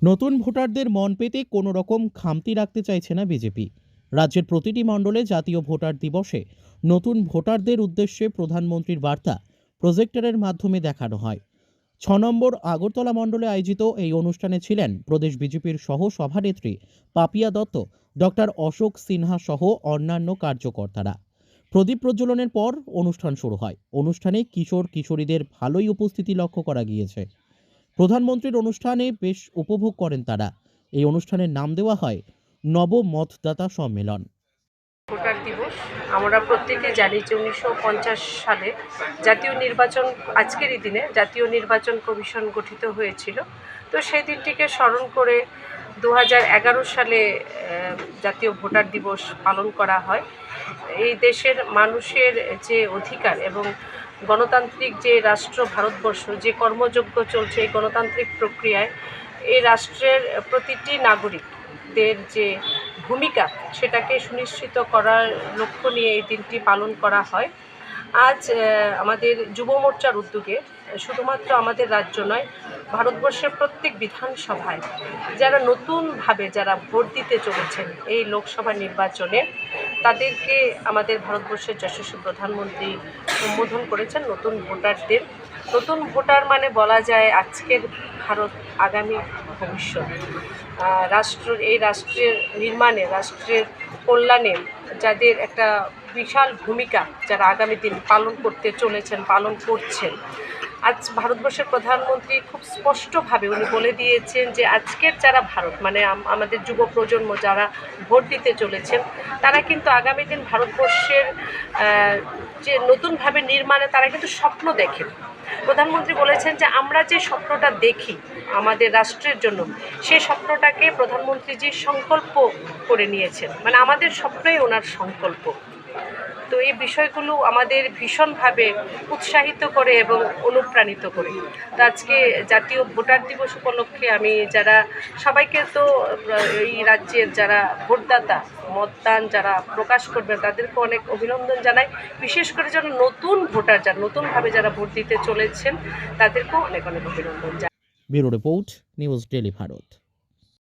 নতুন ভোটারদের মন পেতে কোনো রকম খামতি রাখতে চাইছে না বিজেপি। রাজ্যের প্রতিটি মণ্ডলে জাতীয় ভোটার দিবসে নতুন ভোটারদের উদ্দেশ্যে প্রধানমন্ত্রীর বার্তা প্রজেক্টরের মাধ্যমে দেখানো হয়। 6 নম্বর আগরতলা মণ্ডলে আয়োজিত এই অনুষ্ঠানে ছিলেন প্রদেশ বিজেপির সহ সভানেত্রী পাপিয়া দত্ত, ডক্টর অশোক সিনহা সহ অন্যান্য কার্যকর্তারা। প্রদীপ প্রজ্বলনের পর অনুষ্ঠান শুরু হয়। অনুষ্ঠানে কিশোর কিশোরীদের ভালোই উপস্থিতি লক্ষ্য করা গিয়েছে। প্রধানমন্ত্রীর অনুষ্ঠানে বেশ উপভোগ করেন তারা। এই অনুষ্ঠানের নাম দেওয়া হয় নব মতদাতা সম্মেলন। ভোটার দিবস আমরা প্রত্যেকে জানি যে 1950 সালে জাতীয় নির্বাচন, আজকের এই দিনে জাতীয় নির্বাচন কমিশন গঠিত হয়েছিল। তো সেই দিনটিকে স্মরণ করে 2011 সালে জাতীয় ভোটার দিবস পালন করা হয়। এই দেশের মানুষের যে অধিকার এবং গণতান্ত্রিক যে রাষ্ট্র ভারতবর্ষ, যে কর্মযজ্ঞ চলছে এই গণতান্ত্রিক প্রক্রিয়ায় এই রাষ্ট্রের প্রতিটি নাগরিকদের যে ভূমিকা সেটাকে সুনিশ্চিত করার লক্ষ্য নিয়ে এই দিনটি পালন করা হয়। আজ আমাদের যুব মোর্চার উদ্যোগে শুধুমাত্র আমাদের রাজ্য নয়, ভারতবর্ষের প্রত্যেক বিধানসভায় যারা নতুনভাবে যারা ভোট দিতে চলেছেন এই লোকসভা নির্বাচনে, তাদেরকে আমাদের ভারতবর্ষের যশস্বী প্রধানমন্ত্রী সম্বোধন করেছেন নতুন ভোটারদের। নতুন ভোটার মানে বলা যায় আজকের ভারত, আগামী ভবিষ্যৎ। এই রাষ্ট্রের নির্মাণে, রাষ্ট্রের কল্যাণে যাদের একটা বিশাল ভূমিকা, যারা আগামী দিন পালন করতে চলেছেন, পালন করছেন। আজ ভারতবর্ষের প্রধানমন্ত্রী খুব স্পষ্টভাবে উনি বলে দিয়েছেন যে আজকের যারা ভারত মানে আমাদের যুব প্রজন্ম যারা ভোট দিতে চলেছেন, তারা কিন্তু আগামী দিন ভারতবর্ষের যে নতুনভাবে নির্মাণে তারা কিন্তু স্বপ্ন দেখেন। প্রধানমন্ত্রী বলেছেন যে আমরা যে স্বপ্নটা দেখি আমাদের রাষ্ট্রের জন্য, সেই স্বপ্নটাকে প্রধানমন্ত্রীজি সংকল্প করে নিয়েছেন, মানে আমাদের স্বপ্নই ওনার সংকল্প। তো এই বিষয়গুলো আমাদের ভীষণভাবে উৎসাহিত করে এবং অনুপ্রাণিত করে। তো আজকে জাতীয় ভোটার দিবস উপলক্ষে আমি যারা সবাইকে তো এই রাজ্যের যারা ভোটদাতা মতদান যারা প্রকাশ করবেন তাদেরকে অনেক অভিনন্দন জানাই। বিশেষ করে যারা নতুন ভোটার, যারা নতুনভাবে যারা ভোট দিতে চলেছেন তাদেরকেও অনেক অনেক অভিনন্দন জানাই। Bureau report, news daily Bharat.